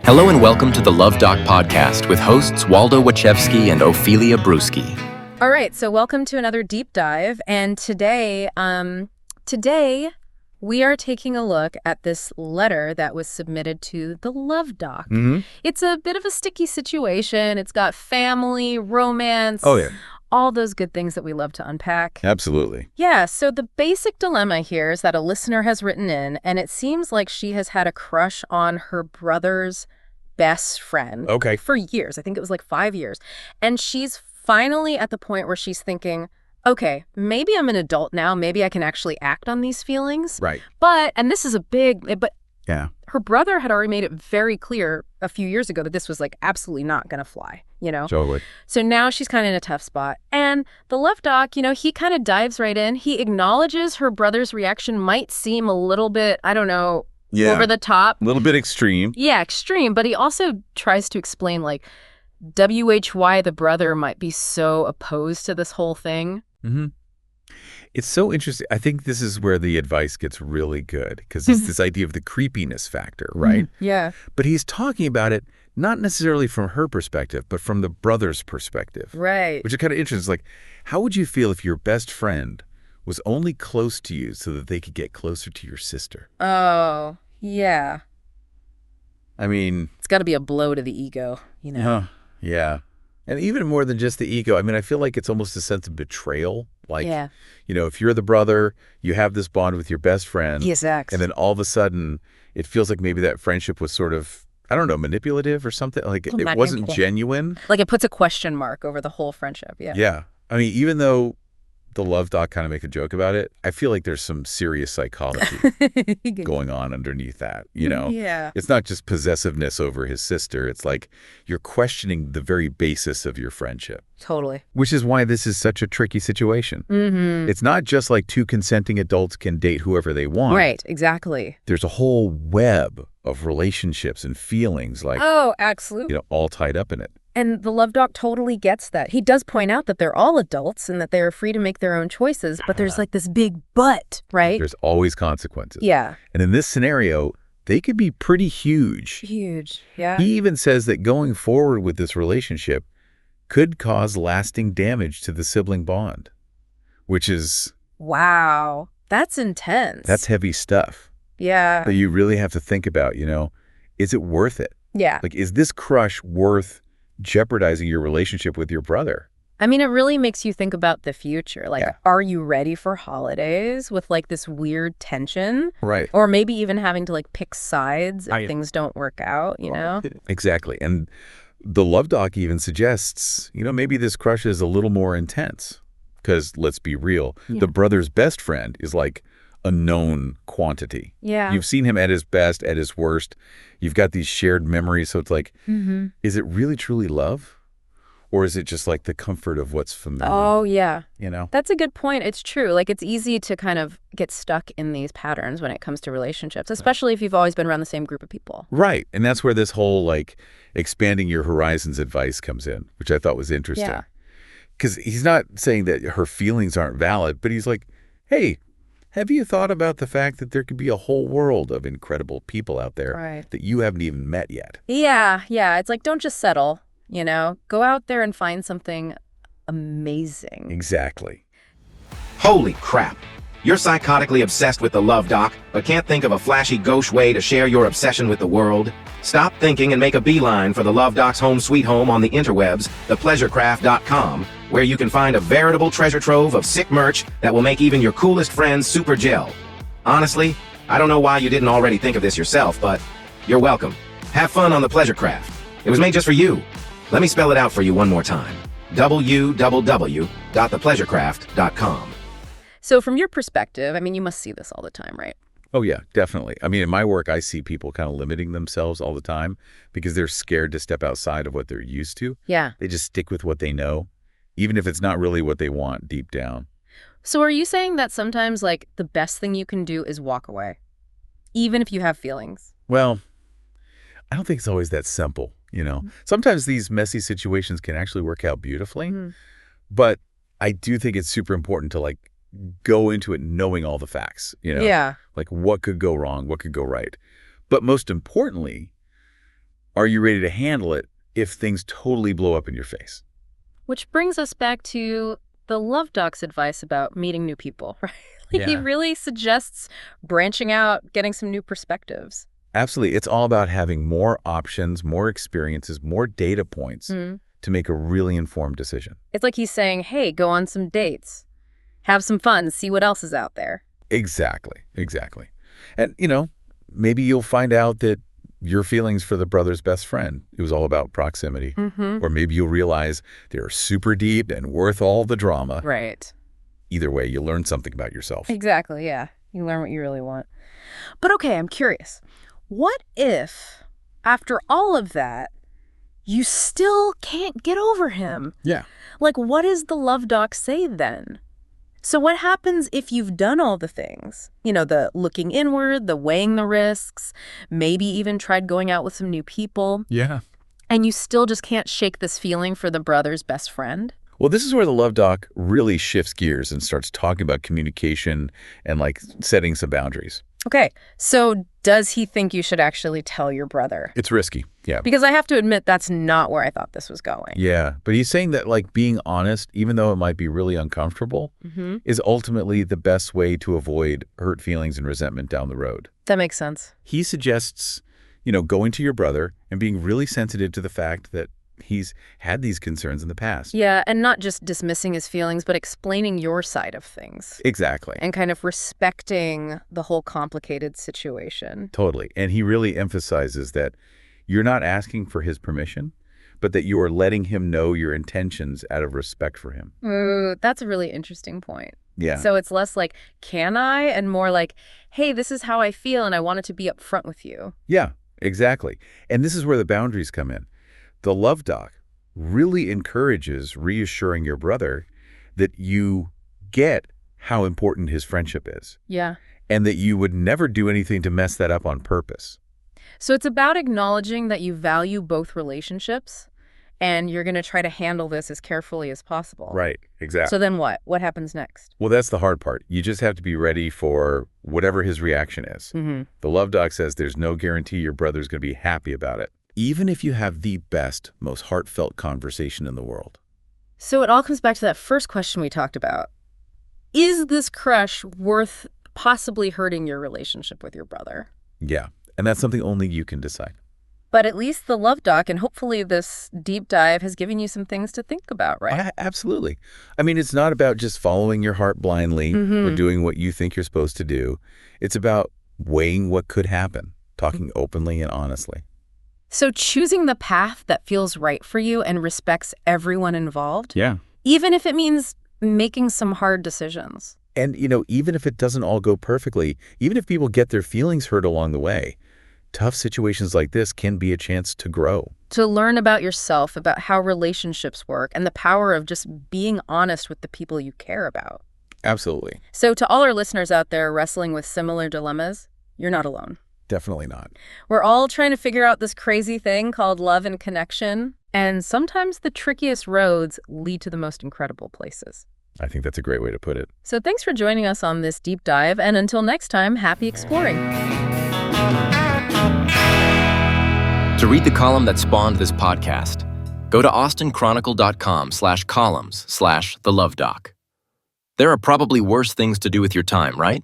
Hello and welcome to the Luv Doc podcast with hosts Waldo Wachewski and Ophelia Brewski. All right, so welcome to another deep dive, and today we are taking a look at this letter that was submitted to the Luv Doc. It's a bit of a sticky situation. It's got family, romance, all those good things that we love to unpack. Absolutely. Yeah, so the basic dilemma here is that a listener has written in, and it seems like she has had a crush on her brother's best friend for years. I think it was like 5 years. And she's finally at the point where she's thinking, okay, maybe I'm an adult now. Maybe I can actually act on these feelings. Right. But, and this is a big, but yeah, her brother had already made it very clear a few years ago that this was like absolutely not going to fly, you know? Totally. So now she's kind of in a tough spot. And the Luv Doc, you know, he kind of dives right in. He acknowledges her brother's reaction might seem a little bit, I don't know, over the top. A little bit extreme. Yeah, extreme. But he also tries to explain, like, why the brother might be so opposed to this whole thing. It's so interesting. I think this is where the advice gets really good, because it's this idea of the creepiness factor, right? Yeah. But he's talking about it not necessarily from her perspective, but from the brother's perspective. Right. Which is kind of interesting. It's like, how would you feel if your best friend was only close to you so that they could get closer to your sister? Oh, yeah. I mean, it's got to be a blow to the ego, you know? Yeah. And even more than just the ego, I mean, I feel like it's almost a sense of betrayal. Like, you know, if you're the brother, you have this bond with your best friend. And then all of a sudden, it feels like maybe that friendship was sort of, I don't know, manipulative or something. Like, it wasn't genuine. Like, it puts a question mark over the whole friendship. Yeah. I mean, even though the Luv Doc kind of make a joke about it, I feel like there's some serious psychology going on underneath that, you know? Yeah. It's not just possessiveness over his sister. It's like you're questioning the very basis of your friendship. Totally. Which is why this is such a tricky situation. It's not just like two consenting adults can date whoever they want. Right, exactly. There's a whole web of relationships and feelings, like, absolutely, you know, all tied up in it. And the Luv Doc totally gets that. He does point out that they're all adults and that they are free to make their own choices, but there's like this big but, right? There's always consequences. Yeah. And in this scenario, they could be pretty huge. Huge, yeah. He even says that going forward with this relationship could cause lasting damage to the sibling bond, which is... Wow, that's intense. That's heavy stuff. Yeah. That you really have to think about, you know, is it worth it? Yeah. Like, is this crush worth jeopardizing your relationship with your brother? I mean, it really makes you think about the future. Like, are you ready for holidays with like this weird tension? Right. Or maybe even having to like pick sides if things don't work out, you know? Exactly. And the Luv Doc even suggests, you know, maybe this crush is a little more intense because, let's be real, the brother's best friend is like a known quantity. Yeah. You've seen him at his best, at his worst. You've got these shared memories. So it's like, is it really truly love? Or is it just like the comfort of what's familiar? Oh, yeah. You know? That's a good point. It's true. Like, it's easy to kind of get stuck in these patterns when it comes to relationships, especially if you've always been around the same group of people. Right. And that's where this whole, like, expanding your horizons advice comes in, which I thought was interesting. Yeah. Because he's not saying that her feelings aren't valid, but he's like, hey, have you thought about the fact that there could be a whole world of incredible people out there that you haven't even met yet? Yeah. It's like, don't just settle, you know? Go out there and find something amazing. Exactly. Holy crap. You're psychotically obsessed with the Luv Doc, but can't think of a flashy gauche way to share your obsession with the world? Stop thinking and make a beeline for the Luv Doc's home sweet home on the interwebs, thepleasurecraft.com, where you can find a veritable treasure trove of sick merch that will make even your coolest friends super gel. Honestly, I don't know why you didn't already think of this yourself, but you're welcome. Have fun on the Pleasure Craft. It was made just for you. Let me spell it out for you one more time. www.thepleasurecraft.com. So from your perspective, I mean, you must see this all the time, right? Oh, yeah, definitely. I mean, in my work, I see people kind of limiting themselves all the time because they're scared to step outside of what they're used to. Yeah. They just stick with what they know, even if it's not really what they want deep down. So are you saying that sometimes, like, the best thing you can do is walk away, even if you have feelings? Well, I don't think it's always that simple, you know? Sometimes these messy situations can actually work out beautifully, but I do think it's super important to, like, go into it knowing all the facts, you know? Yeah. Like what could go wrong, what could go right. But most importantly, are you ready to handle it if things totally blow up in your face? Which brings us back to the Luv Doc's advice about meeting new people, right? Yeah. He really suggests branching out, getting some new perspectives. Absolutely. It's all about having more options, more experiences, more data points to make a really informed decision. It's like he's saying, hey, go on some dates, have some fun, see what else is out there. Exactly. And, maybe you'll find out that your feelings for the brother's best friend, it was all about proximity. Or maybe you'll realize they're super deep and worth all the drama. Right. Either way, you learn something about yourself. Exactly, yeah. You learn what you really want. But okay, I'm curious. What if, after all of that, you still can't get over him? Yeah. Like, what does the Luv Doc say then? So what happens if you've done all the things? The looking inward, the weighing the risks, maybe even tried going out with some new people. Yeah. And you still just can't shake this feeling for the brother's best friend? Well, this is where the Luv Doc really shifts gears and starts talking about communication and setting some boundaries. Okay, so does he think you should actually tell your brother? It's risky, yeah. Because I have to admit, that's not where I thought this was going. Yeah, but he's saying that being honest, even though it might be really uncomfortable, is ultimately the best way to avoid hurt feelings and resentment down the road. That makes sense. He suggests, going to your brother and being really sensitive to the fact that he's had these concerns in the past. Yeah, and not just dismissing his feelings, but explaining your side of things. Exactly. And kind of respecting the whole complicated situation. Totally. And he really emphasizes that you're not asking for his permission, but that you are letting him know your intentions out of respect for him. Ooh, that's a really interesting point. Yeah. So it's less like, can I? And more like, hey, this is how I feel, and I wanted to be upfront with you. Yeah, exactly. And this is where the boundaries come in. The Luv Doc really encourages reassuring your brother that you get how important his friendship is. Yeah. And that you would never do anything to mess that up on purpose. So it's about acknowledging that you value both relationships and you're going to try to handle this as carefully as possible. Right, exactly. So then what? What happens next? Well, that's the hard part. You just have to be ready for whatever his reaction is. The Luv Doc says there's no guarantee your brother's going to be happy about it, even if you have the best, most heartfelt conversation in the world. So it all comes back to that first question we talked about. Is this crush worth possibly hurting your relationship with your brother? Yeah, and that's something only you can decide. But at least the Luv Doc and hopefully this deep dive has given you some things to think about, right? Absolutely. I mean, it's not about just following your heart blindly or doing what you think you're supposed to do. It's about weighing what could happen, talking openly and honestly. So choosing the path that feels right for you and respects everyone involved. Yeah. Even if it means making some hard decisions. And, even if it doesn't all go perfectly, even if people get their feelings hurt along the way, tough situations like this can be a chance to grow. To learn about yourself, about how relationships work, and the power of just being honest with the people you care about. Absolutely. So to all our listeners out there wrestling with similar dilemmas, you're not alone. Definitely not. We're all trying to figure out this crazy thing called love and connection. And sometimes the trickiest roads lead to the most incredible places. I think that's a great way to put it. So thanks for joining us on this deep dive. And until next time, happy exploring. To read the column that spawned this podcast, go to austinchronicle.com/columns/the Luv Doc. There are probably worse things to do with your time, right?